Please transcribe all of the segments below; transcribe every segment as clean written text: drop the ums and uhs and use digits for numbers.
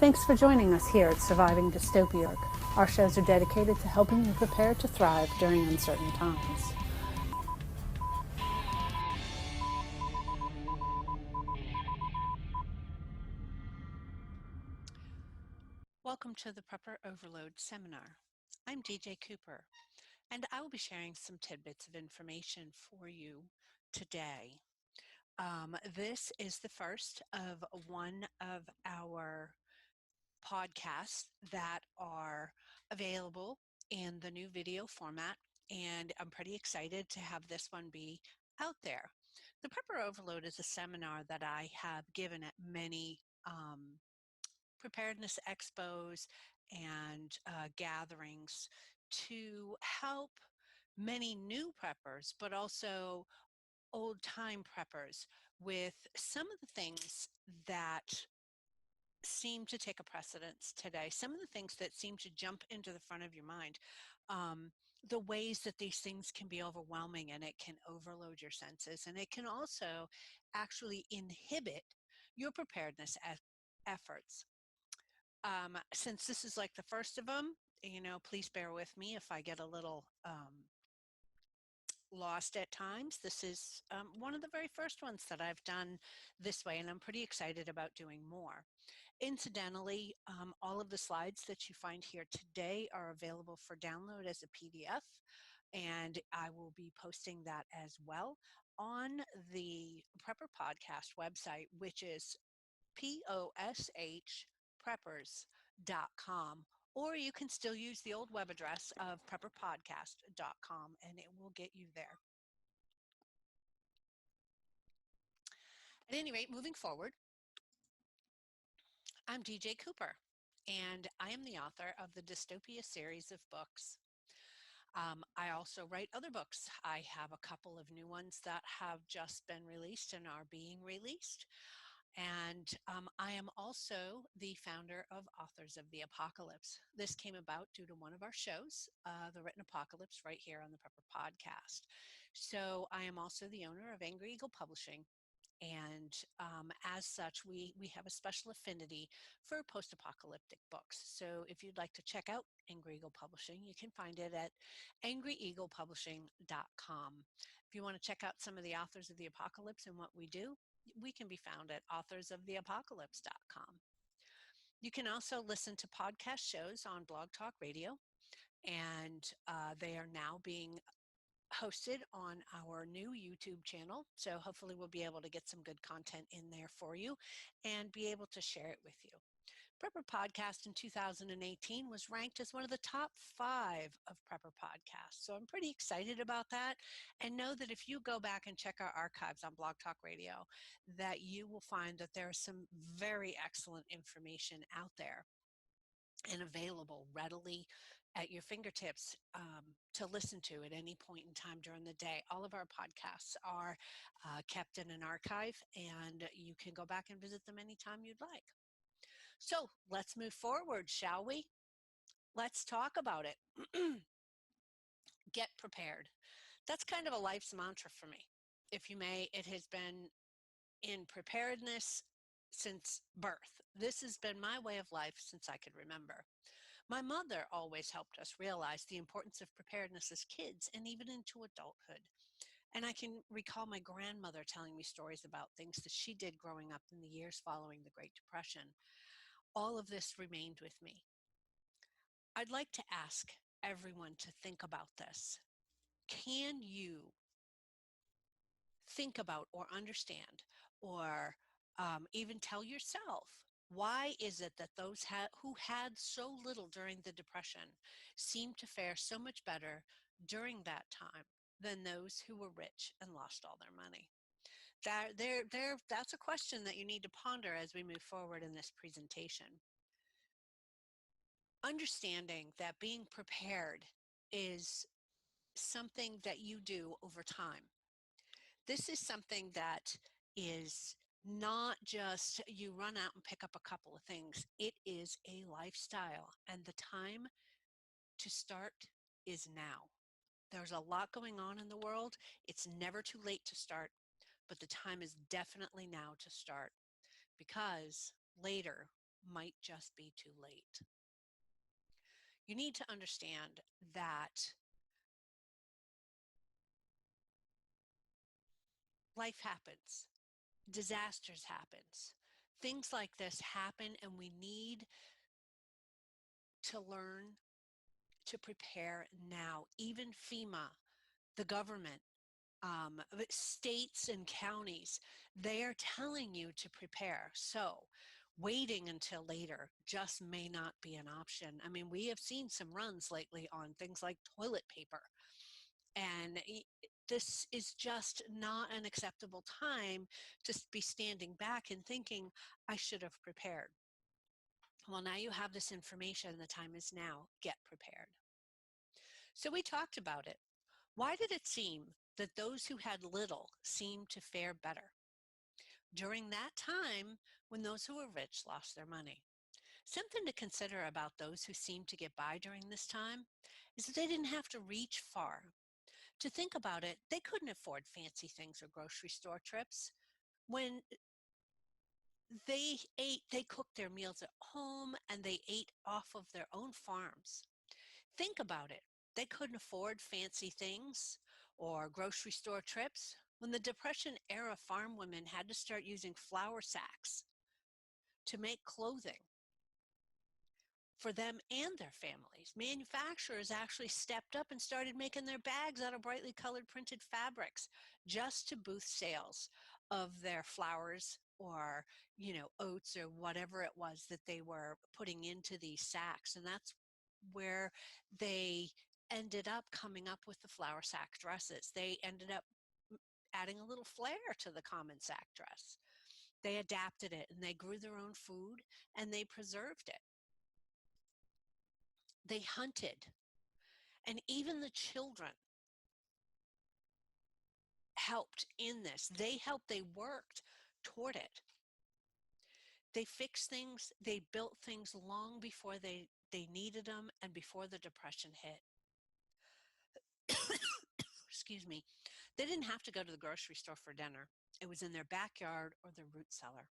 Thanks for joining us here at Surviving Dystopia. Our shows are dedicated to helping you prepare to thrive during uncertain times. Welcome to the Prepper Overload Seminar. I'm DJ Cooper, and I will be sharing some tidbits of information for you today. This is the first of one of our podcasts that are available in the new video format, and I'm pretty excited to have this one be out there. The Prepper Overload is a seminar that I have given at many preparedness expos and gatherings to help many new preppers, but also old time preppers with some of the things that seem to take a precedence today, some of the things that seem to jump into the front of your mind, the ways that these things can be overwhelming and it can overload your senses, and it can also actually inhibit your preparedness efforts. Since this is like the first of them, please bear with me if I get a little lost at times. This is one of the very first ones that I've done this way, and I'm pretty excited about doing more. Incidentally, all of the slides that you find here today are available for download as a PDF, and I will be posting that as well on the Prepper Podcast website, which is POSHpreppers.com, or you can still use the old web address of prepperpodcast.com and it will get you there. At any rate, moving forward, I'm DJ Cooper, and I am the author of the Dystopia series of books. I also write other books. I have a couple of new ones that have just been released and are being released. And I am also the founder of Authors of the Apocalypse. This came about due to one of our shows, The Written Apocalypse, right here on the Prepper Podcast. So I am also the owner of Angry Eagle Publishing. And as such, we have a special affinity for post-apocalyptic books. So if you'd like to check out Angry Eagle Publishing, you can find it at angryeaglepublishing.com. If you want to check out some of the authors of the apocalypse and what we do, we can be found at authorsoftheapocalypse.com. You can also listen to podcast shows on Blog Talk Radio, and they are now being hosted on our new YouTube channel. So hopefully we'll be able to get some good content in there for you and be able to share it with you. Prepper Podcast in 2018 was ranked as one of the top 5 of Prepper Podcasts. So I'm pretty excited about that, and know that if you go back and check our archives on Blog Talk Radio, that you will find that there is some very excellent information out there and available readily at your fingertips to listen to at any point in time during the day. All of our podcasts are kept in an archive, and you can go back and visit them anytime you'd like. So let's move forward, shall we? Let's talk about it. Get prepared. That's kind of a life's mantra for me. If you may, it has been in preparedness since birth. This has been my way of life since I could remember. My mother always helped us realize the importance of preparedness as kids and even into adulthood. And I can recall my grandmother telling me stories about things that she did growing up in the years following the Great Depression. All of this remained with me. I'd like to ask everyone to think about this. Can you think about or understand or even tell yourself, why is it that those who had so little during the Depression seem to fare so much better during that time than those who were rich and lost all their money? That's a question that you need to ponder as we move forward in this presentation. Understanding that being prepared is something that you do over time. This is something that is not just you run out and pick up a couple of things. It is a lifestyle, and the time to start is now. There's a lot going on in the world. It's never too late to start, but the time is definitely now to start, because later might just be too late. You need to understand that life happens, disasters happens. Things like this happen, and we need to learn to prepare now. Even FEMA, the government, states and counties, they are telling you to prepare. So waiting until later just may not be an option. I mean, we have seen some runs lately on things like toilet paper. And this is just not an acceptable time to be standing back and thinking, I should have prepared. Well, now you have this information. The time is now. Get prepared. So we talked about it. Why did it seem that those who had little seemed to fare better during that time when those who were rich lost their money? Something to consider about those who seemed to get by during this time is that they didn't have to reach far. To think about it, they couldn't afford fancy things or grocery store trips. When they cooked their meals at home and they ate off of their own farms. Think about it. They couldn't afford fancy things or grocery store trips. When the Depression era farm women had to start using flour sacks to make clothing for them and their families, manufacturers actually stepped up and started making their bags out of brightly colored printed fabrics just to boost sales of their flours or, oats or whatever it was that they were putting into these sacks. And that's where they ended up coming up with the flour sack dresses. They ended up adding a little flair to the common sack dress. They adapted it and they grew their own food and they preserved it. They hunted, and even the children helped in this. They helped, they worked toward it. They fixed things, they built things long before they needed them and before the Depression hit. Excuse me. They didn't have to go to the grocery store for dinner. It was in their backyard or their root cellar.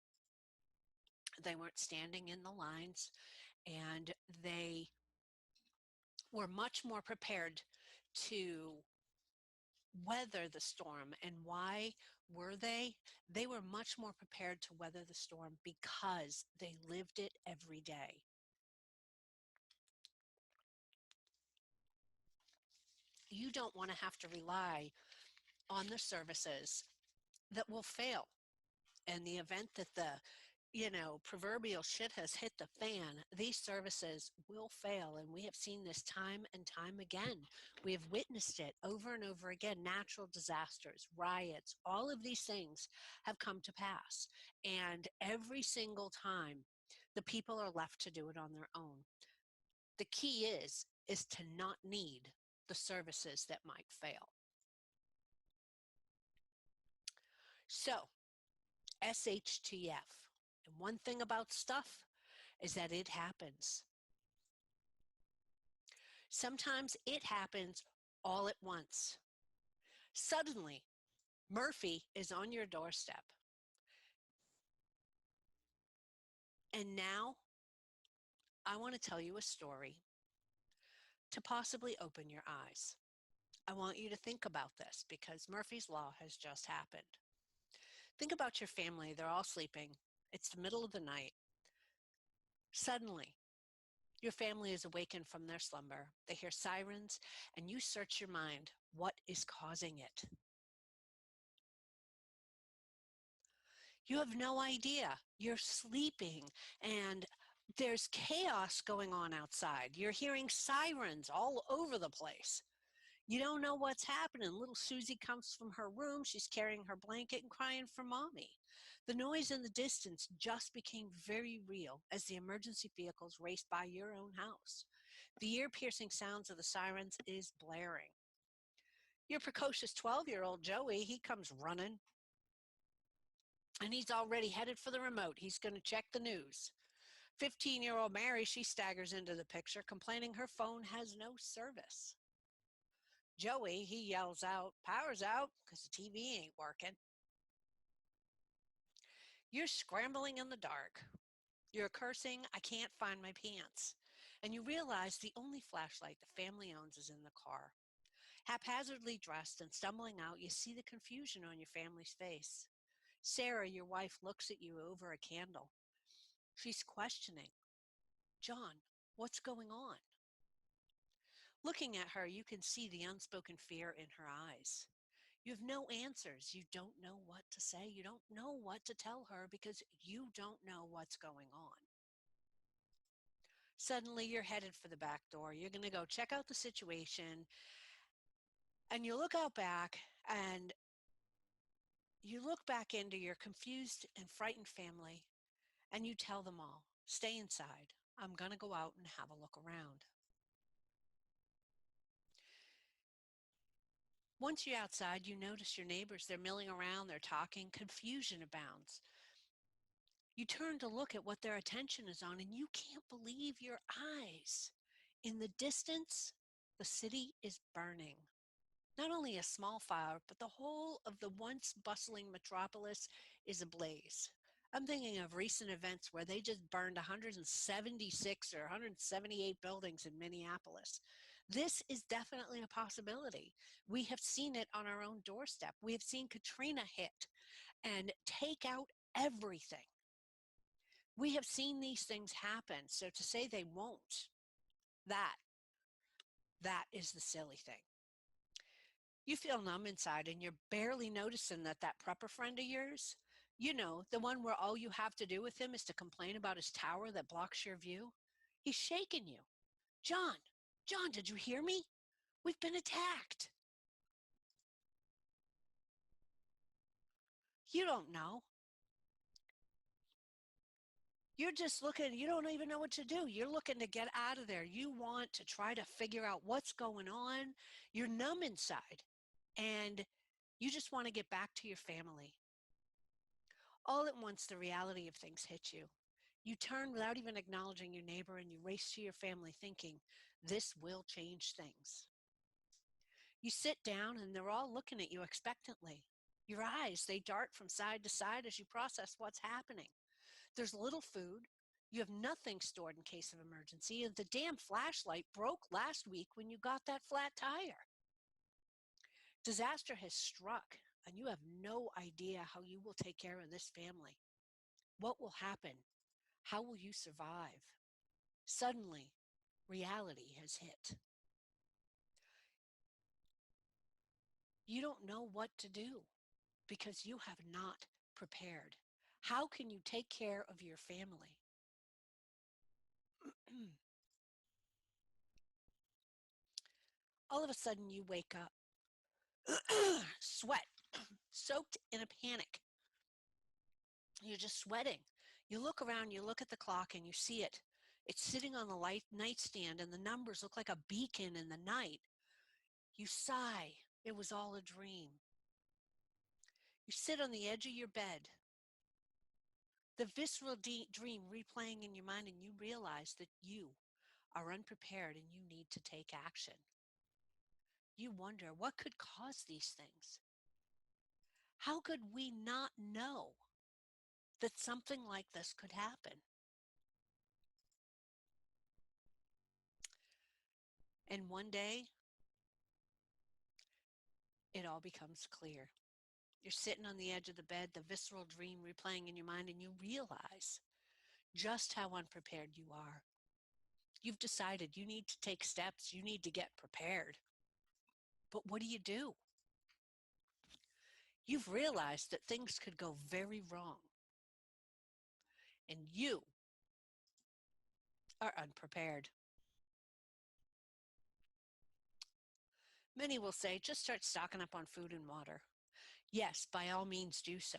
They weren't standing in the lines, and they were much more prepared to weather the storm. And why were they? They were much more prepared to weather the storm because they lived it every day. You don't want to have to rely on the services that will fail in the event that the proverbial shit has hit the fan. These services will fail, and we have seen this time and time again. We have witnessed it over and over again. Natural disasters, riots, all of these things have come to pass, and every single time the people are left to do it on their own. The key is to not need the services that might fail. So SHTF. And one thing about stuff is that it happens. Sometimes it happens all at once. Suddenly, Murphy is on your doorstep. And now I want to tell you a story to possibly open your eyes. I want you to think about this because Murphy's Law has just happened. Think about your family. They're all sleeping. It's the middle of the night. Suddenly, your family is awakened from their slumber. They hear sirens, and you search your mind. What is causing it? You have no idea. You're sleeping, and there's chaos going on outside. You're hearing sirens all over the place. You don't know what's happening. Little Susie comes from her room. She's carrying her blanket and crying for mommy. The noise in the distance just became very real as the emergency vehicles raced by your own house. The ear-piercing sounds of the sirens is blaring. Your precocious 12-year-old Joey, he comes running, and he's already headed for the remote. He's going to check the news. 15-year-old Mary, she staggers into the picture, complaining her phone has no service. Joey, he yells out, "Power's out," because the TV ain't working. You're scrambling in the dark. You're cursing, I can't find my pants. And you realize the only flashlight the family owns is in the car. Haphazardly dressed and stumbling out, you see the confusion on your family's face. Sarah, your wife, looks at you over a candle. She's questioning, John, what's going on? Looking at her, you can see the unspoken fear in her eyes. You have no answers. You don't know what to say. You don't know what to tell her because you don't know what's going on. Suddenly, you're headed for the back door. You're going to go check out the situation, and you look out back and you look back into your confused and frightened family, and you tell them all, stay inside. I'm going to go out and have a look around. Once you're outside, you notice your neighbors. They're milling around, they're talking. Confusion abounds. You turn to look at what their attention is on, and you can't believe your eyes. In the distance, the city is burning. Not only a small fire, but the whole of the once bustling metropolis is ablaze. I'm thinking of recent events where they just burned 176 or 178 buildings in Minneapolis. This is definitely a possibility. We have seen it on our own doorstep. We have seen Katrina hit and take out everything. We have seen these things happen. So to say they won't, that is the silly thing. You feel numb inside and you're barely noticing that prepper friend of yours, you know, the one where all you have to do with him is to complain about his tower that blocks your view, he's shaking you. John, John, did you hear me? We've been attacked. You don't know. You're just looking, you don't even know what to do. You're looking to get out of there. You want to try to figure out what's going on. You're numb inside and you just want to get back to your family. All at once, the reality of things hit you. You turn without even acknowledging your neighbor and you race to your family thinking, this will change things. You sit down and they're all looking at you expectantly. Your eyes, they dart from side to side as you process what's happening. There's little food. You have nothing stored in case of emergency, and the damn flashlight broke last week when you got that flat tire. Disaster has struck, and you have no idea how you will take care of this family. What will happen? How will you survive? Suddenly, reality has hit. You don't know what to do because you have not prepared. How can you take care of your family? All of a sudden, you wake up, sweat, soaked in a panic. You're just sweating. You look around, you look at the clock, and you see it. It's sitting on the nightstand, and the numbers look like a beacon in the night. You sigh. It was all a dream. You sit on the edge of your bed, the visceral dream replaying in your mind, and you realize that you are unprepared and you need to take action. You wonder what could cause these things. How could we not know that something like this could happen? And one day, it all becomes clear. You're sitting on the edge of the bed, the visceral dream replaying in your mind, and you realize just how unprepared you are. You've decided you need to take steps, you need to get prepared. But what do? You've realized that things could go very wrong, and you are unprepared. Many will say, just start stocking up on food and water. Yes, by all means do so.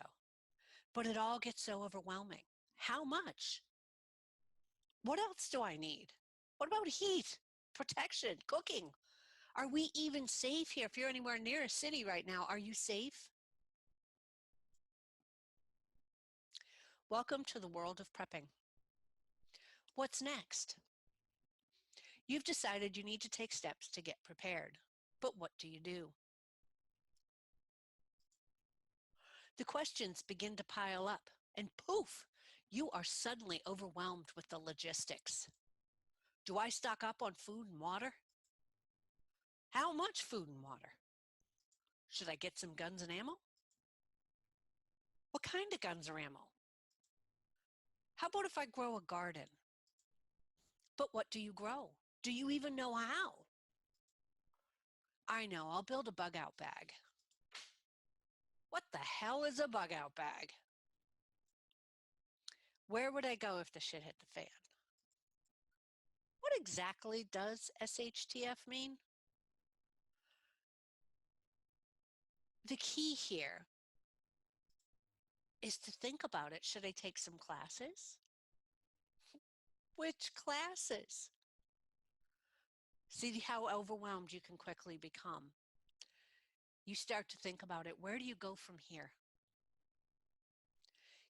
But it all gets so overwhelming. How much? What else do I need? What about heat, protection, cooking? Are we even safe here? If you're anywhere near a city right now, are you safe? Welcome to the world of prepping. What's next? You've decided you need to take steps to get prepared. But what do? The questions begin to pile up, and poof, You are suddenly overwhelmed with the logistics. Do I stock up on food and water? How much food and water? Should I get some guns and ammo? What kind of guns or ammo? How about if I grow a garden? But what do you grow? Do you even know how? I know, I'll build a bug out bag. What the hell is a bug out bag? Where would I go if the shit hit the fan? What exactly does SHTF mean? The key here is to think about it. Should I take some classes? Which classes? See how overwhelmed you can quickly become. You start to think about it. Where do you go from here?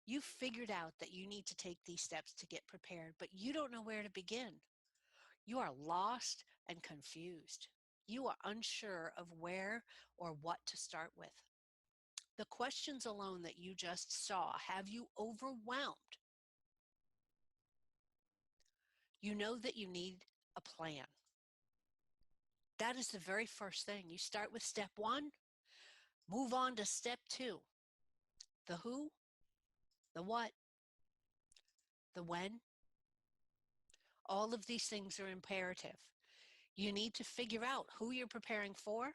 You've figured out that you need to take these steps to get prepared, but you don't know where to begin. You are lost and confused. You are unsure of where or what to start with. The questions alone that you just saw have you overwhelmed. You know that you need a plan. That is the very first thing. You start with step one, move on to step two. The who, the what, the when. All of these things are imperative. You need to figure out who you're preparing for,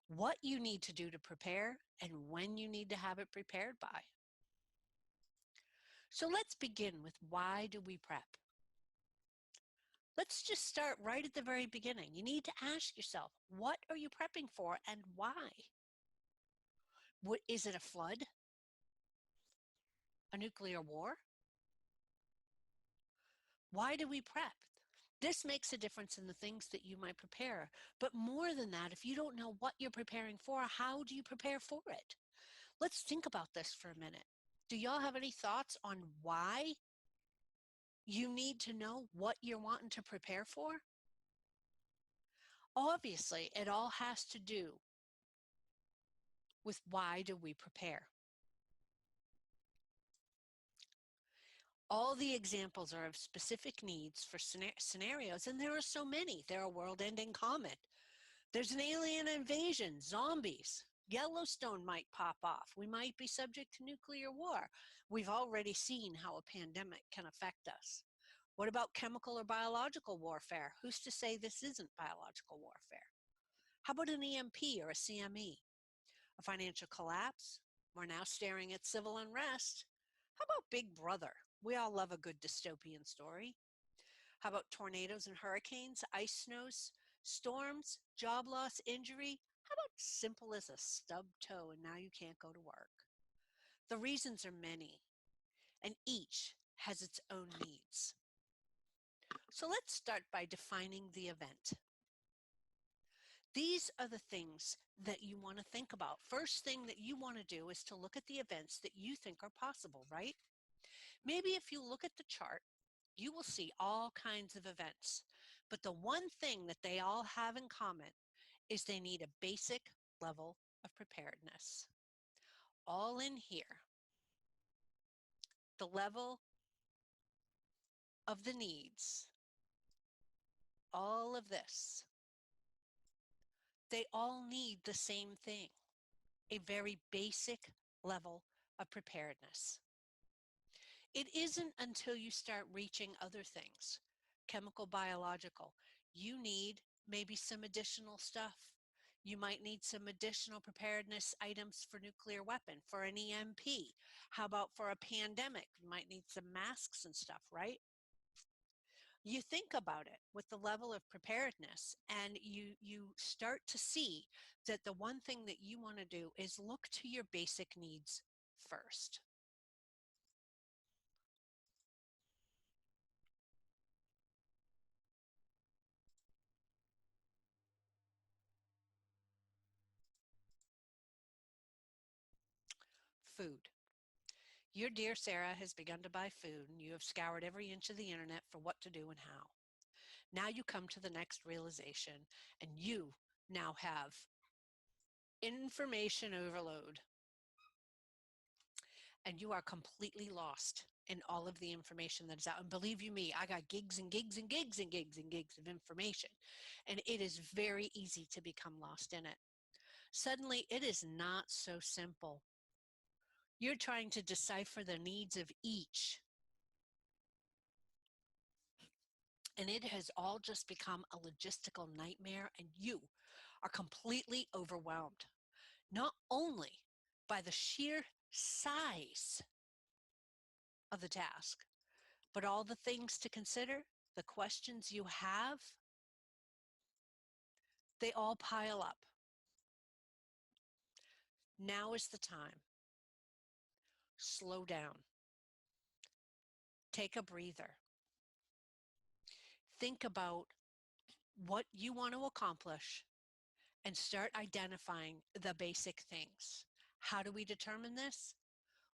what you need to do to prepare, and when you need to have it prepared by. So let's begin with why do we prep? Let's just start right at the very beginning. You need to ask yourself, what are you prepping for and why? Is it a flood? A nuclear war? Why do we prep? This makes a difference in the things that you might prepare. But more than that, if you don't know what you're preparing for, how do you prepare for it? Let's think about this for a minute. Do y'all have any thoughts on why you need to know what you're wanting to prepare for? Obviously, it all has to do with why do we prepare. All the examples are of specific needs for scenarios, and there are so many. There are world-ending comet. There's an alien invasion, zombies. Yellowstone might pop off. We might be subject to nuclear war. We've already seen how a pandemic can affect us. What about chemical or biological warfare? Who's to say this isn't biological warfare? How about an EMP or a CME? A financial collapse? We're now staring at civil unrest. How about Big Brother? We all love a good dystopian story. How about tornadoes and hurricanes, ice snows, storms, job loss, injury? How about simple as a stubbed toe and now you can't go to work? The reasons are many, and each has its own needs. So let's start by defining the event. These are the things that you want to think about. First thing that you want to do is to look at the events that you think are possible, right? Maybe if you look at the chart, you will see all kinds of events. But the one thing that they all have in common is they need a basic level of preparedness. All in here, the level of the needs, all of this, they all need the same thing, a very basic level of preparedness. It isn't until you start reaching other things, chemical, biological, you need maybe some additional stuff. You might need some additional preparedness items for nuclear weapon, for an EMP. How about for a pandemic? You might need some masks and stuff, right? You think about it with the level of preparedness, and you start to see that the one thing that you want to do is look to your basic needs first. Food. Your dear Sarah has begun to buy food, and you have scoured every inch of the internet for what to do and how. Now you come to the next realization, and you now have information overload, and you are completely lost in all of the information that is out. And believe you me, I got gigs and gigs and gigs and gigs and gigs of information. And it is very easy to become lost in it. Suddenly, it is not so simple. You're trying to decipher the needs of each, and it has all just become a logistical nightmare, and you are completely overwhelmed, not only by the sheer size of the task, but all the things to consider, the questions you have, they all pile up. Now is the time. Slow down. Take a breather. Think about what you want to accomplish and start identifying the basic things. How do we determine this?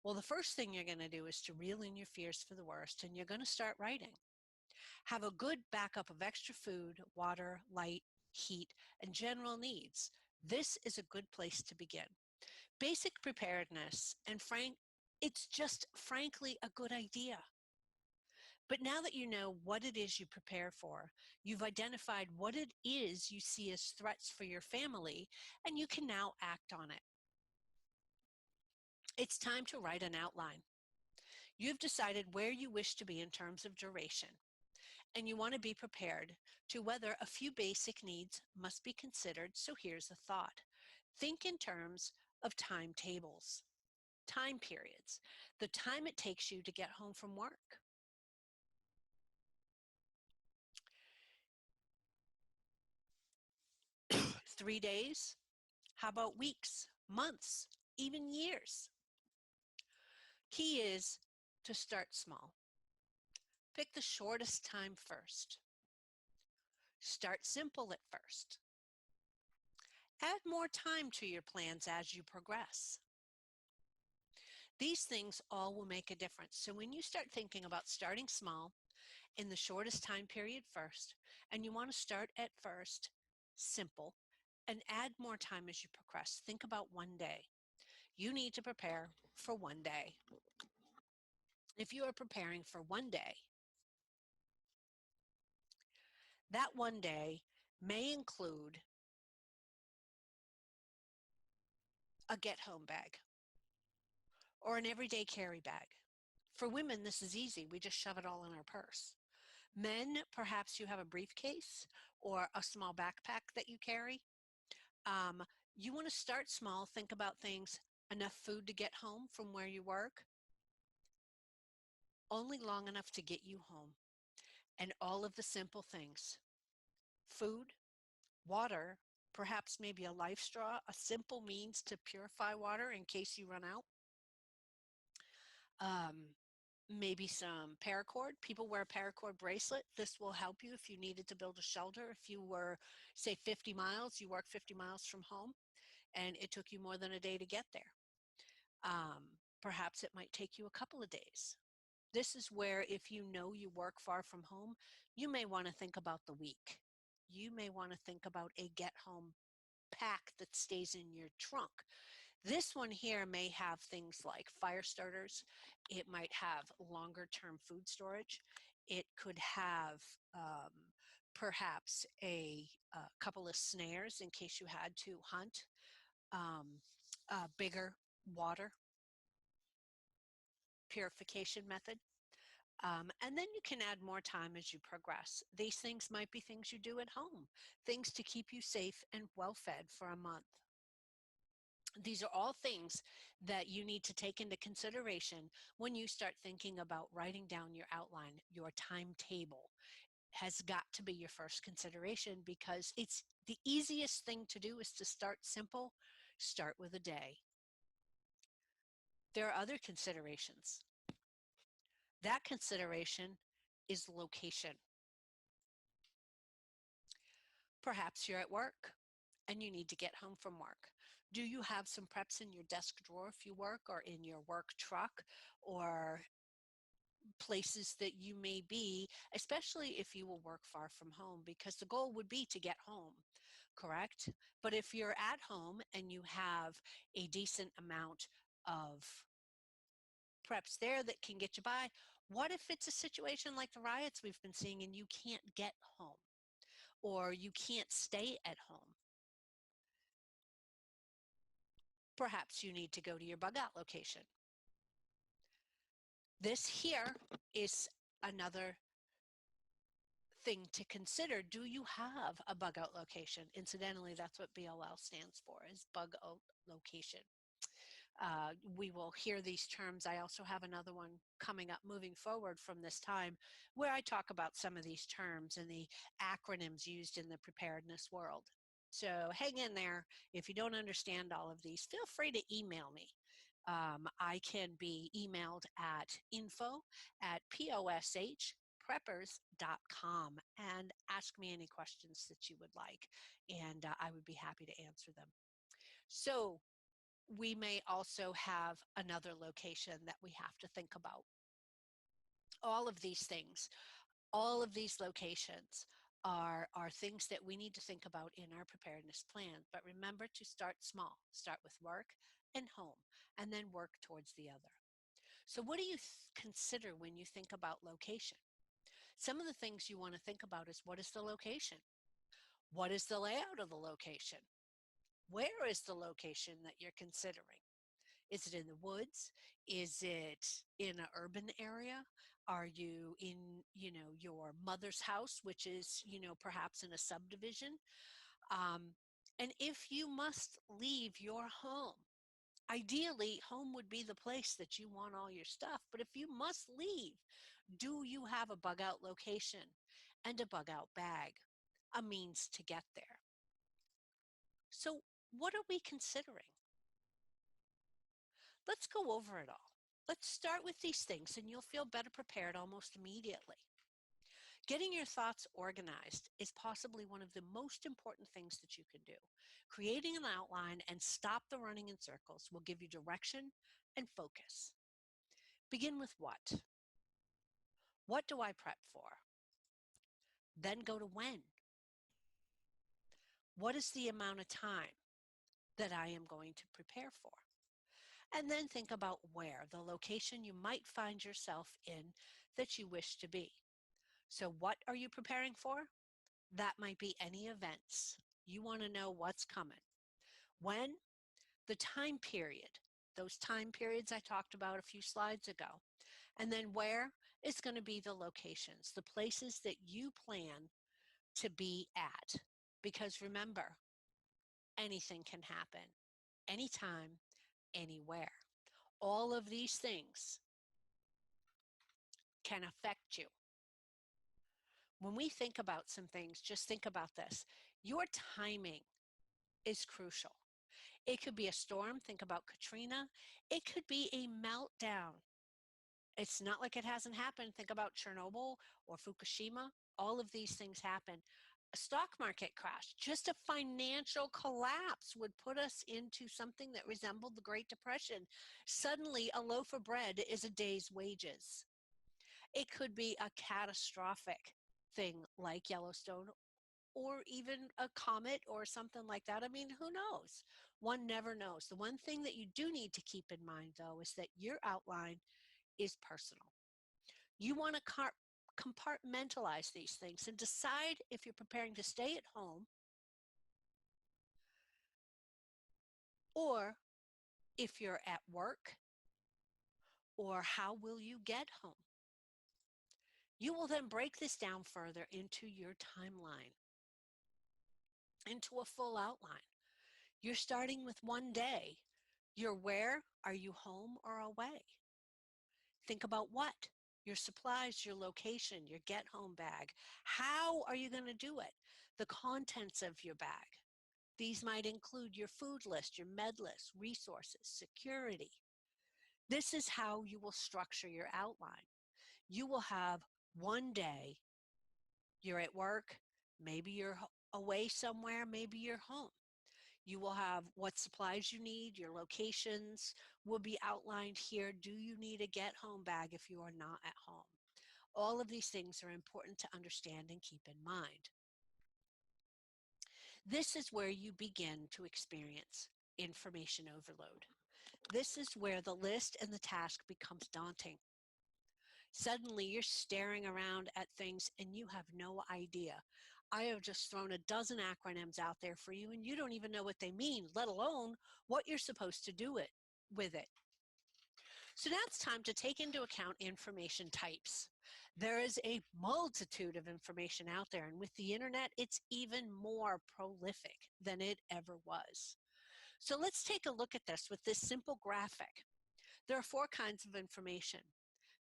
Well, the first thing you're going to do is to reel in your fears for the worst, and you're going to start writing. Have a good backup of extra food, water, light, heat, and general needs. This is a good place to begin. Basic preparedness, and it's just frankly a good idea. But now that you know what it is you prepare for, you've identified what it is you see as threats for your family, and you can now act on it. It's time to write an outline. You've decided where you wish to be in terms of duration, and you want to be prepared to whether a few basic needs must be considered. So here's a thought. Think in terms of timetables, time periods, the time it takes you to get home from work. 3 days? How about weeks, months, even years? Key is to start small. Pick the shortest time first. Start simple at first. Add more time to your plans as you progress. These things all will make a difference. So when you start thinking about starting small in the shortest time period first, and you want to start at first simple and add more time as you progress, think about one day. You need to prepare for one day. If you are preparing for one day, that one day may include a get-home bag or an everyday carry bag. For women, this is easy. We just shove it all in our purse. Men, perhaps you have a briefcase or a small backpack that you carry. Um, you want to start small. Think about things, enough food to get home from where you work, only long enough to get you home, and all of the simple things. Food, water, perhaps maybe a life straw, a simple means to purify water in case you run out. Um, Maybe some paracord. People wear a paracord bracelet. This will help you if you needed to build a shelter. If you were, say, 50 miles, you work 50 miles from home, and it took you more than a day to get there. Um, Perhaps it might take you a couple of days. This is where, if you know you work far from home, you may want to think about the week. You may want to think about a get home pack that stays in your trunk. This one here may have things like fire starters. It might have longer term food storage. It could have perhaps a couple of snares in case you had to hunt, um, a bigger water purification method. And then you can add more time as you progress. These things might be things you do at home, things to keep you safe and well fed for a month. These are all things that you need to take into consideration when you start thinking about writing down your outline. Your timetable has got to be your first consideration, because it's the easiest thing to do is to start simple. Start with a day. There are other considerations. That consideration is location. Perhaps you're at work and you need to get home from work. Do you have some preps in your desk drawer if you work, or in your work truck, or places that you may be, especially if you will work far from home, because the goal would be to get home, correct? But if you're at home and you have a decent amount of preps there that can get you by. What if it's a situation like the riots we've been seeing and you can't get home or you can't stay at home? Perhaps you need to go to your bug out location. This here is another thing to consider. Do you have a bug out location? Incidentally, that's what BOL stands for, is bug out location. We will hear these terms. I also have another one coming up moving forward from this time where I talk about some of these terms and the acronyms used in the preparedness world. So hang in there. If you don't understand all of these, feel free to email me. I can be emailed at info@poshpreppers.com and ask me any questions that you would like, and I would be happy to answer them. So we may also have another location that we have to think about. All of these things, all of these locations are things that we need to think about in our preparedness plan. But remember to start small. Start with work and home, and then work towards the other. So what do you consider when you think about location? Some of the things you want to think about is, what is the location? What is the layout of the location? Where is the location that you're considering? Is it in the woods? Is it in an urban area? Are you in, your mother's house, which is, perhaps in a subdivision? And if you must leave your home, ideally, home would be the place that you want all your stuff. But if you must leave, do you have a bug out location and a bug out bag, a means to get there? So what are we considering? Let's go over it all. Let's start with these things and you'll feel better prepared almost immediately. Getting your thoughts organized is possibly one of the most important things that you can do. Creating an outline and stop the running in circles will give you direction and focus. Begin with what? What do I prep for? Then go to when. What is the amount of time that I am going to prepare for? And then think about where, the location you might find yourself in that you wish to be. So what are you preparing for? That might be any events. You want to know what's coming. When? The time period. Those time periods I talked about a few slides ago. And then where? It's going to be the locations, the places that you plan to be at. Because remember, anything can happen, anytime, anywhere. All of these things can affect you. When we think about some things, just think about this. Your timing is crucial. It could be a storm. Think about Katrina. It could be a meltdown. It's not like it hasn't happened. Think about Chernobyl or Fukushima. All of these things happen. A stock market crash, just a financial collapse would put us into something that resembled the Great Depression. Suddenly, a loaf of bread is a day's wages. It could be a catastrophic thing like Yellowstone or even a comet or something like that. I mean, who knows? One never knows. The one thing that you do need to keep in mind, though, is that your outline is personal. You want to compartmentalize these things and decide if you're preparing to stay at home or if you're at work, or how will you get home. You will then break this down further into your timeline, into a full outline. You're starting with one day. You're where? Are you home or away? Think about what? Your supplies, your location, your get home bag. How are you going to do it? The contents of your bag. These might include your food list, your med list, resources, security. This is how you will structure your outline. You will have one day. You're at work, maybe you're away somewhere, maybe you're home. You will have what supplies you need, your locations will be outlined here. Do you need a get home bag if you are not at home? All of these things are important to understand and keep in mind. This is where you begin to experience information overload. This is where the list and the task becomes daunting. Suddenly you're staring around at things and you have no idea. I have just thrown a dozen acronyms out there for you and you don't even know what they mean, let alone what you're supposed to do with it. So now it's time to take into account information types. There is a multitude of information out there, and with the internet, it's even more prolific than it ever was. So let's take a look at this with this simple graphic. There are four kinds of information.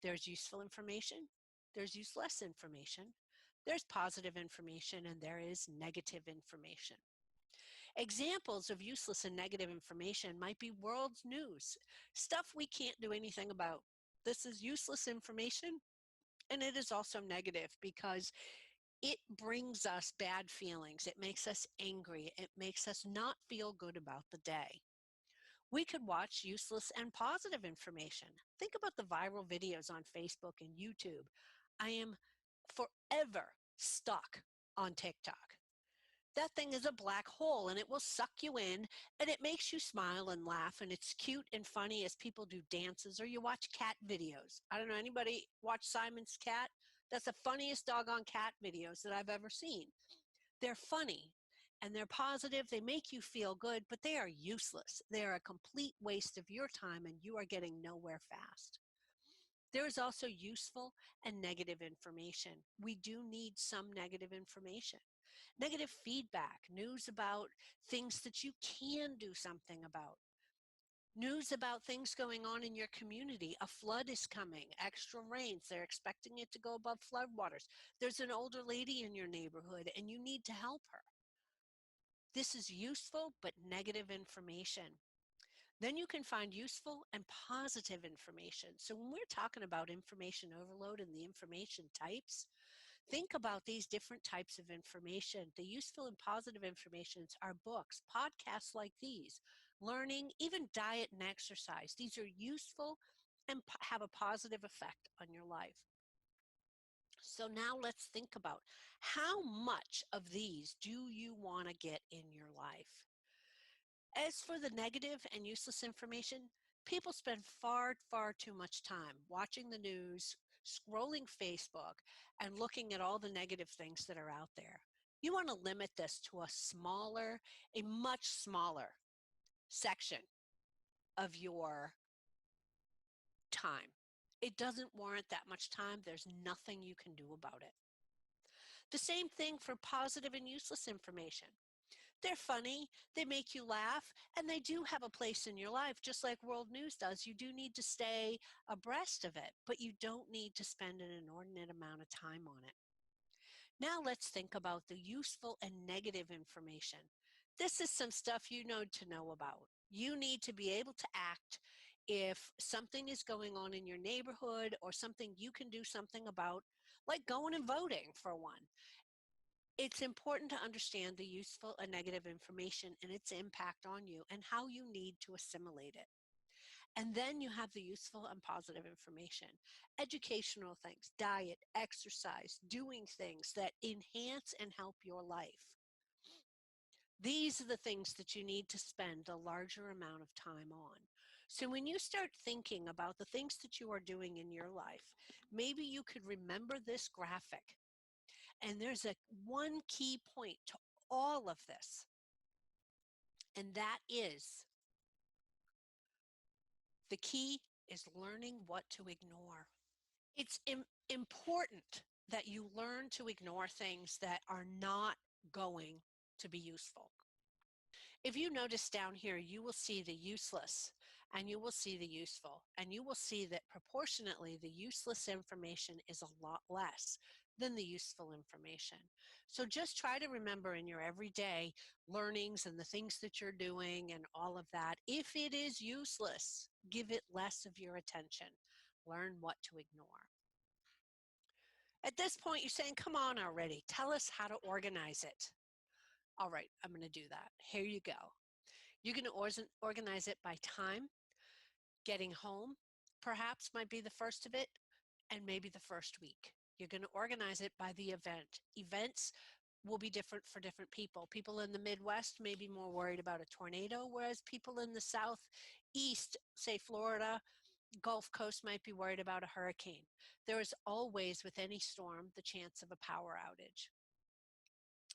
There's useful information, there's useless information, there's positive information, and there is negative information. Examples of useless and negative information might be world news, stuff we can't do anything about. This is useless information, and it is also negative because it brings us bad feelings. It makes us angry. It makes us not feel good about the day. We could watch useless and positive information. Think about the viral videos on Facebook and YouTube. I am forever stuck on TikTok. That thing is a black hole and it will suck you in and it makes you smile and laugh and it's cute and funny as people do dances or you watch cat videos. I don't know, anybody watch Simon's Cat? That's the funniest doggone cat videos that I've ever seen. They're funny and they're positive. They make you feel good, but they are useless. They are a complete waste of your time and you are getting nowhere fast. There is also useful and negative information. We do need some negative information. Negative feedback, news about things that you can do something about. News about things going on in your community. A flood is coming, extra rains, they're expecting it to go above floodwaters. There's an older lady in your neighborhood and you need to help her. This is useful but negative information. Then you can find useful and positive information. So when we're talking about information overload and the information types, think about these different types of information. The useful and positive informations are books, podcasts like these, learning, even diet and exercise. These are useful and have a positive effect on your life. So now let's think about how much of these do you want to get in your life? As for the negative and useless information, people spend far too much time watching the news, scrolling Facebook, and looking at all the negative things that are out there. You want to limit this to a much smaller section of your time. It doesn't warrant that much time. There's nothing you can do about it. The same thing for positive and useless information. They're funny, they make you laugh, and they do have a place in your life, just like world news does. You do need to stay abreast of it, but you don't need to spend an inordinate amount of time on it. Now let's think about the useful and negative information. This is some stuff you need to know about. You need to be able to act if something is going on in your neighborhood or something you can do something about, like going and voting for one. It's important to understand the useful and negative information and its impact on you and how you need to assimilate it. And then you have the useful and positive information, educational things, diet, exercise, doing things that enhance and help your life. These are the things that you need to spend a larger amount of time on. So when you start thinking about the things that you are doing in your life, maybe you could remember this graphic. And there's one key point to all of this, and that is the key is learning what to ignore. It's important that you learn to ignore things that are not going to be useful. If you notice down here, you will see the useless and you will see the useful, and you will see that proportionately the useless information is a lot less than the useful information. So just try to remember in your everyday learnings and the things that you're doing and all of that, if it is useless, give it less of your attention. Learn what to ignore. At this point, you're saying, come on already, tell us how to organize it. All right, I'm going to do that. Here you go. You're going to organize it by time. Getting home perhaps might be the first of it, and maybe the first week. You're going to organize it by the event. Events will be different for different people. People in the Midwest may be more worried about a tornado, whereas people in the Southeast east, say Florida, Gulf Coast might be worried about a hurricane. There is always, with any storm, the chance of a power outage.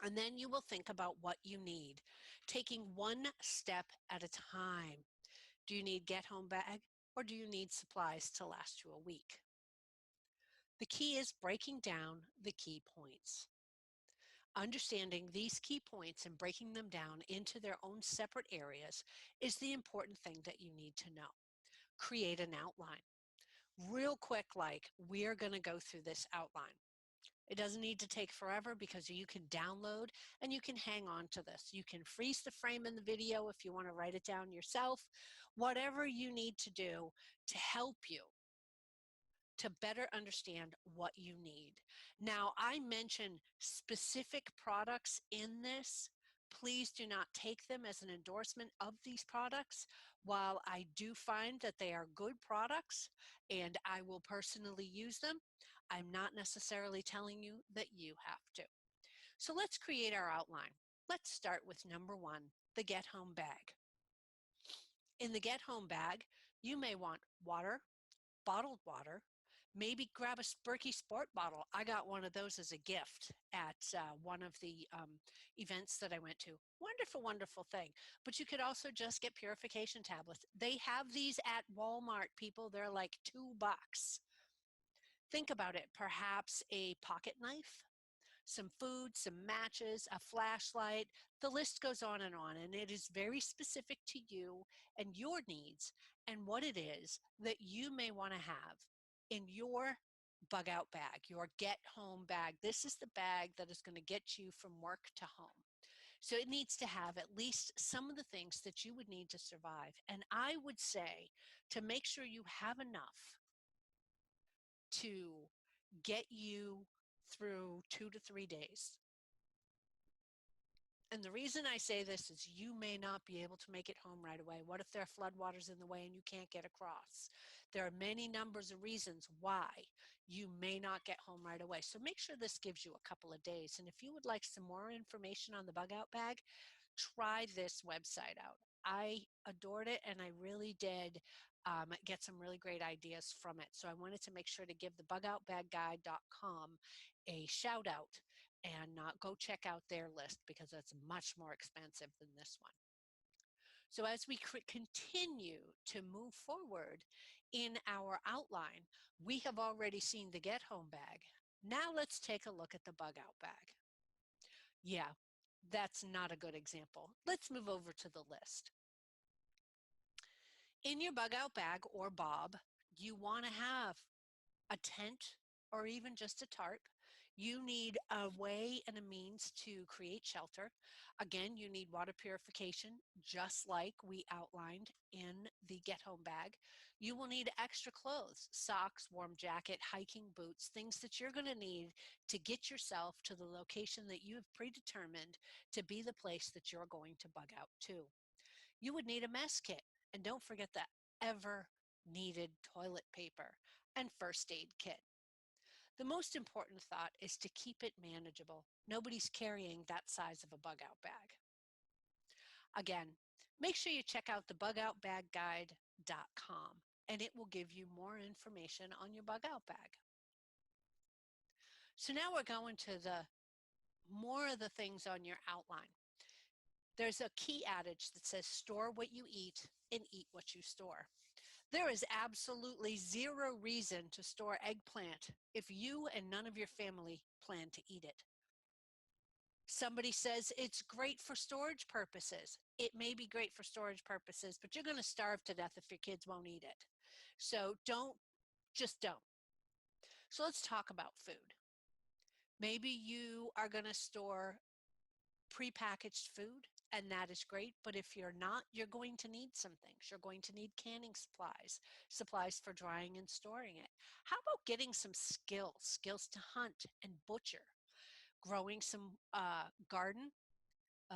And then you will think about what you need, taking one step at a time. Do you need get home bag or do you need supplies to last you a week? The key is breaking down the key points. Understanding these key points and breaking them down into their own separate areas is the important thing that you need to know. Create an outline. Real quick, like, we're going to go through this outline. It doesn't need to take forever because you can download and you can hang on to this. You can freeze the frame in the video if you want to write it down yourself. Whatever you need to do to help you to better understand what you need. Now, I mention specific products in this. Please do not take them as an endorsement of these products. While I do find that they are good products and I will personally use them, I'm not necessarily telling you that you have to. So let's create our outline. Let's start with number one, the get home bag. In the get home bag, you may want water, bottled water, maybe grab a Sparky Sport bottle. I got one of those as a gift at one of the events that I went to. Wonderful, wonderful thing. But you could also just get purification tablets. They have these at Walmart, people. They're like $2. Think about it. Perhaps a pocket knife, some food, some matches, a flashlight. The list goes on, and it is very specific to you and your needs and what it is that you may want to have in your bug out bag, your get home bag. This is the bag that is going to get you from work to home. So it needs to have at least some of the things that you would need to survive. And I would say to make sure you have enough to get you through 2 to 3 days. And the reason I say this is you may not be able to make it home right away. What if there are floodwaters in the way and you can't get across? There are many numbers of reasons why you may not get home right away. So make sure this gives you a couple of days. And if you would like some more information on the bug out bag, try this website out. I adored it and I really did get some really great ideas from it. So I wanted to make sure to give the bugoutbagguide.com a shout out and go check out their list because it's much more expensive than this one. So as we continue to move forward in our outline, we have already seen the get home bag. Now let's take a look at the bug out bag. Yeah, that's not a good example. Let's move over to the list. In your bug out bag or bob, you want to have a tent or even just a tarp. You need a way and a means to create shelter. Again, you need water purification, just like we outlined in the get home bag. You will need extra clothes, socks, warm jacket, hiking boots, things that you're going to need to get yourself to the location that you have predetermined to be the place that you're going to bug out to. You would need a mess kit, and don't forget the ever needed toilet paper and first aid kit. The most important thought is to keep it manageable. Nobody's carrying that size of a bug out bag. Again, make sure you check out the bugoutbagguide.com and it will give you more information on your bug out bag. So now we're going to the more of the things on your outline. There's a key adage that says store what you eat and eat what you store. There is absolutely zero reason to store eggplant if you and none of your family plan to eat it. Somebody says it's great for storage purposes. It may be great for storage purposes, but you're going to starve to death if your kids won't eat it. So just don't. So let's talk about food. Maybe you are going to store prepackaged food, and that is great. But if you're not, you're going to need some things. You're going to need canning supplies for drying and storing it. How about getting some skills to hunt and butcher, growing some garden?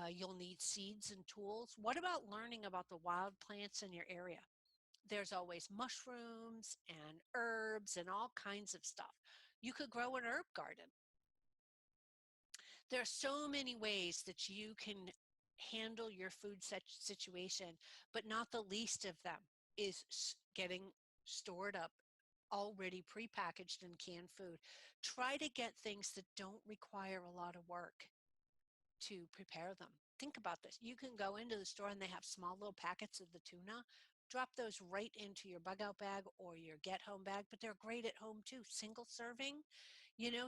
You'll need seeds and tools. What about learning about the wild plants in your area? There's always mushrooms and herbs and all kinds of stuff. You could grow an herb garden. There are so many ways that you can handle your food situation, but not the least of them is getting stored up already prepackaged and canned food. Try to get things that don't require a lot of work to prepare them. Think about this. You can go into the store and they have small little packets of the tuna. Drop those right into your bug out bag or your get home bag, but they're great at home too. Single serving,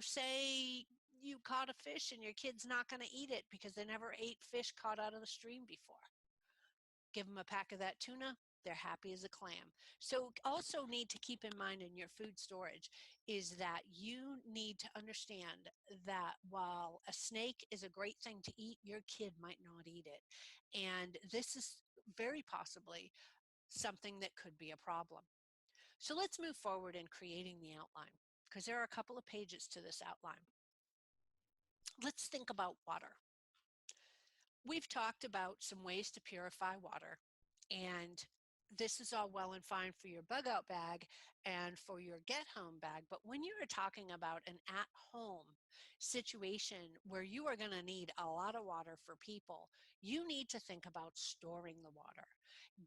say you caught a fish and your kid's not going to eat it because they never ate fish caught out of the stream before. Give them a pack of that tuna, they're happy as a clam. So also need to keep in mind in your food storage is that you need to understand that while a snake is a great thing to eat, your kid might not eat it. And this is very possibly something that could be a problem. So let's move forward in creating the outline because there are a couple of pages to this outline. Let's think about water. We've talked about some ways to purify water, and this is all well and fine for your bug out bag and for your get home bag. But when you're talking about an at home situation where you are going to need a lot of water for people, you need to think about storing the water,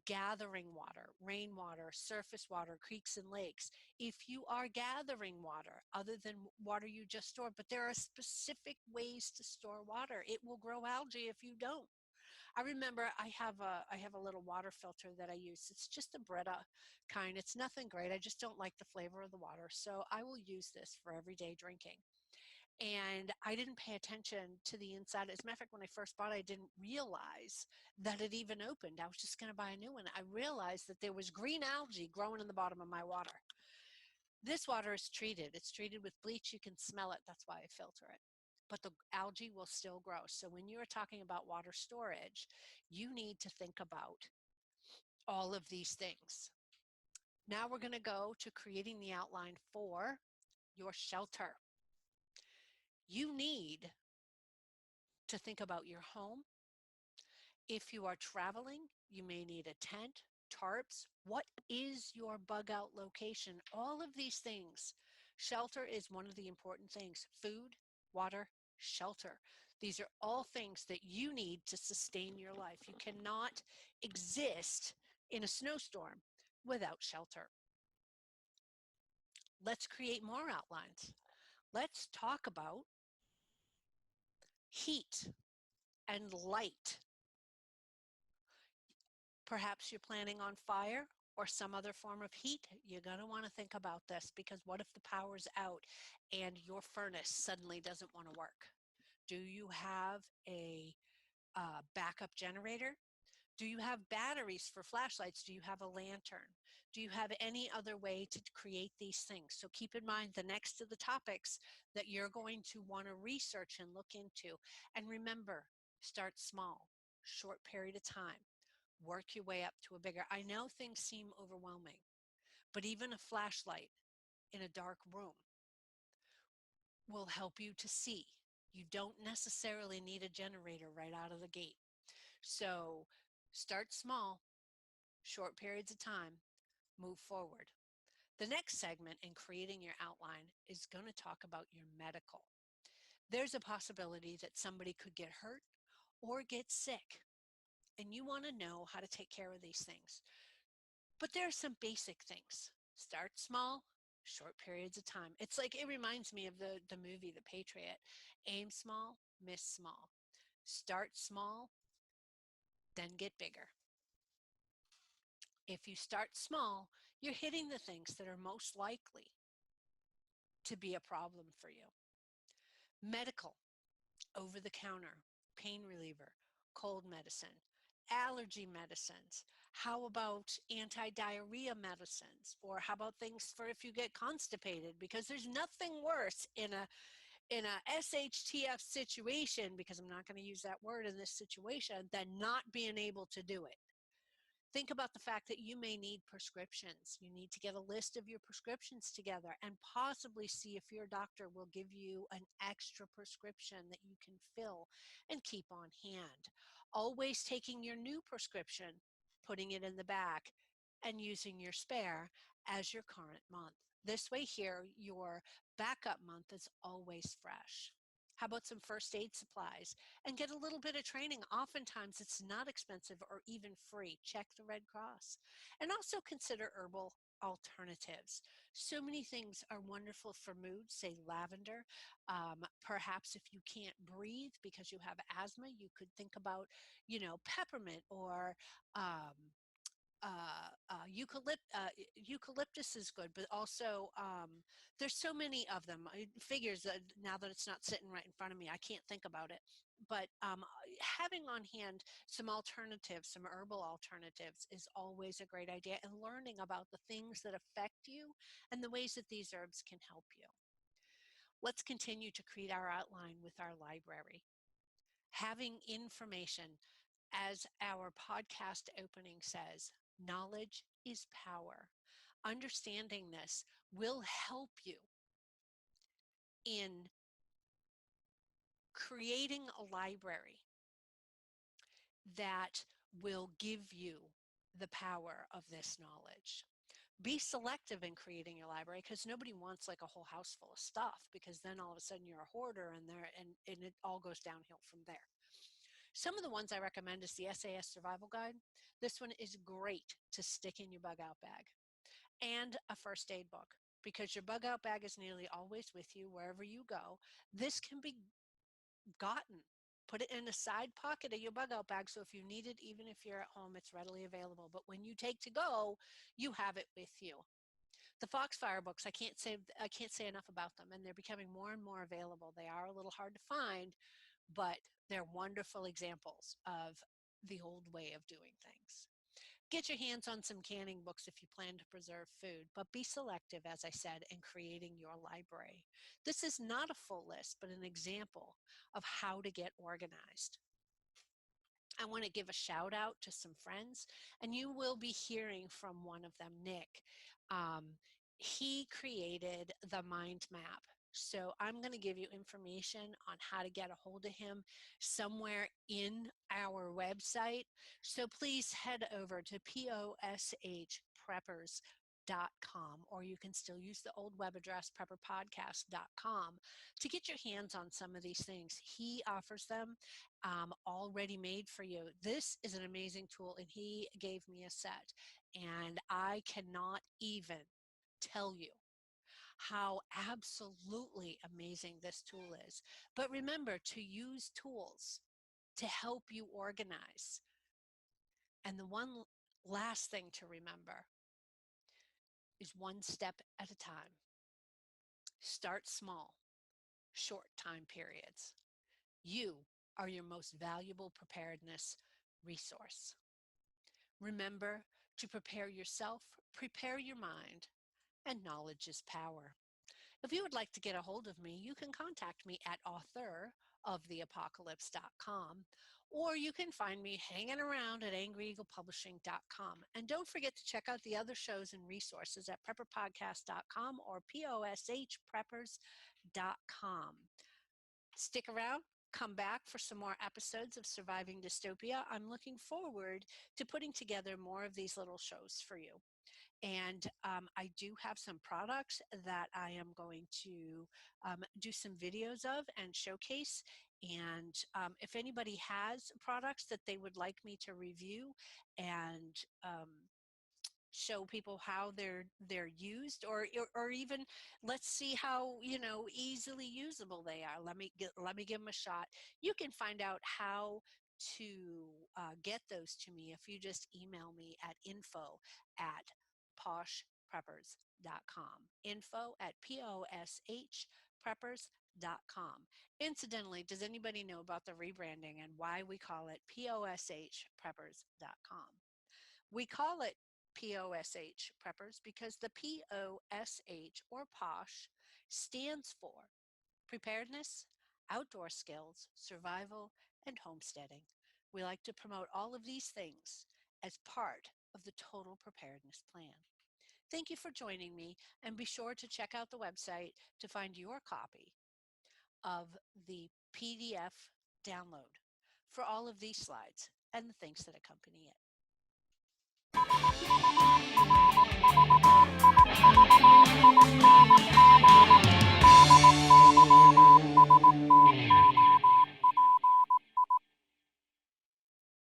gathering water, rainwater, surface water, creeks and lakes. If you are gathering water other than water you just stored, but there are specific ways to store water. It will grow algae if you don't. I remember I have a little water filter that I use. It's just a Brita kind. It's nothing great. I just don't like the flavor of the water. So I will use this for everyday drinking. And I didn't pay attention to the inside. As a matter of fact, when I first bought it, I didn't realize that it even opened. I was just going to buy a new one. I realized that there was green algae growing in the bottom of my water. This water is treated. It's treated with bleach. You can smell it. That's why I filter it. But the algae will still grow. So when you're talking about water storage, you need to think about all of these things. Now we're going to go to creating the outline for your shelter. You need to think about your home. If you are traveling, you may need a tent, tarps. What is your bug out location? All of these things. Shelter is one of the important things. Food, water, shelter. These are all things that you need to sustain your life. You cannot exist in a snowstorm without shelter. Let's create more outlines. Let's talk about heat and light. Perhaps you're planning on fire or some other form of heat. You're going to want to think about this because what if the power's out and your furnace suddenly doesn't want to work? Do you have a backup generator? Do you have batteries for flashlights? Do you have a lantern? Do you have any other way to create these things? So keep in mind the next to the topics that you're going to want to research and look into. And remember, start small, short period of time. Work your way up to a bigger. I know things seem overwhelming, but even a flashlight in a dark room will help you to see. You don't necessarily need a generator right out of the gate. So start small, short periods of time, move forward. The next segment in creating your outline is going to talk about your medical. There's a possibility that somebody could get hurt or get sick, and you want to know how to take care of these things. But there are some basic things. Start small, short periods of time. It's like it reminds me of the movie The Patriot. Aim small, miss small. Start small, then get bigger. If you start small, you're hitting the things that are most likely to be a problem for you. Medical, over the counter, pain reliever, cold medicine, allergy medicines. How about anti-diarrhea medicines? Or how about things for if you get constipated? Because there's nothing worse in a SHTF situation, because I'm not going to use that word in this situation, than not being able to do it. Think about the fact that you may need prescriptions. You need to get a list of your prescriptions together and possibly see if your doctor will give you an extra prescription that you can fill and keep on hand. Always taking your new prescription, putting it in the back, and using your spare as your current month. This way here, your backup month is always fresh. How about some first aid supplies? And get a little bit of training. Oftentimes, it's not expensive or even free. Check the Red Cross. And also consider herbal alternatives. So many things are wonderful for mood, say lavender. Perhaps if you can't breathe because you have asthma, you could think about, peppermint or um, eucalyptus is good, but also there's so many of them. It figures that now that it's not sitting right in front of me, I can't think about it. But having on hand some alternatives, some herbal alternatives, is always a great idea. And learning about the things that affect you and the ways that these herbs can help you. Let's continue to create our outline with our library. Having information, as our podcast opening says, knowledge is power. Understanding this will help you in creating a library that will give you the power of this knowledge. Be selective in creating your library, because nobody wants like a whole house full of stuff, because then all of a sudden you're a hoarder and it all goes downhill from there. Some of the ones I recommend is the SAS Survival Guide. This one is great to stick in your bug out bag, and a first aid book, because your bug out bag is nearly always with you wherever you go. This can be gotten. Put it in a side pocket of your bug out bag, so if you need it, even if you're at home, it's readily available. But when you take to go, you have it with you. The Foxfire books, I can't say enough about them, and they're becoming more and more available. They are a little hard to find, but they're wonderful examples of the old way of doing things. Get your hands on some canning books if you plan to preserve food, but be selective, as I said, in creating your library. This is not a full list, but an example of how to get organized. I want to give a shout out to some friends, and you will be hearing from one of them, Nick. Um, he created the mind map. So I'm going to give you information on how to get a hold of him somewhere in our website. So please head over to poshpreppers.com, or you can still use the old web address prepperpodcast.com to get your hands on some of these things. He offers them already made for you. This is an amazing tool, and he gave me a set, and I cannot even tell you how absolutely amazing this tool is. But remember to use tools to help you organize. And the one last thing to remember is one step at a time. Start small, short time periods. You are your most valuable preparedness resource. Remember to prepare yourself, prepare your mind, and knowledge is power. If you would like to get a hold of me, you can contact me at authoroftheapocalypse.com, or you can find me hanging around at angryeaglepublishing.com. And don't forget to check out the other shows and resources at prepperpodcast.com or poshpreppers.com. Stick around. Come back for some more episodes of Surviving Dystopia. I'm looking forward to putting together more of these little shows for you. And I do have some products that I am going to do some videos of and showcase. And if anybody has products that they would like me to review and show people how they're used, or even let's see how easily usable they are, let me give them a shot. You can find out how to get those to me if you just email me at info@poshpreppers.com, info@poshpreppers.com. Incidentally, does anybody know about the rebranding and why we call it poshpreppers.com? We call it POSH Preppers because the POSH, or POSH, stands for preparedness, outdoor skills, survival, and homesteading. We like to promote all of these things as part of the total preparedness plan. Thank you for joining me, and be sure to check out the website to find your copy of the PDF download for all of these slides and the things that accompany it.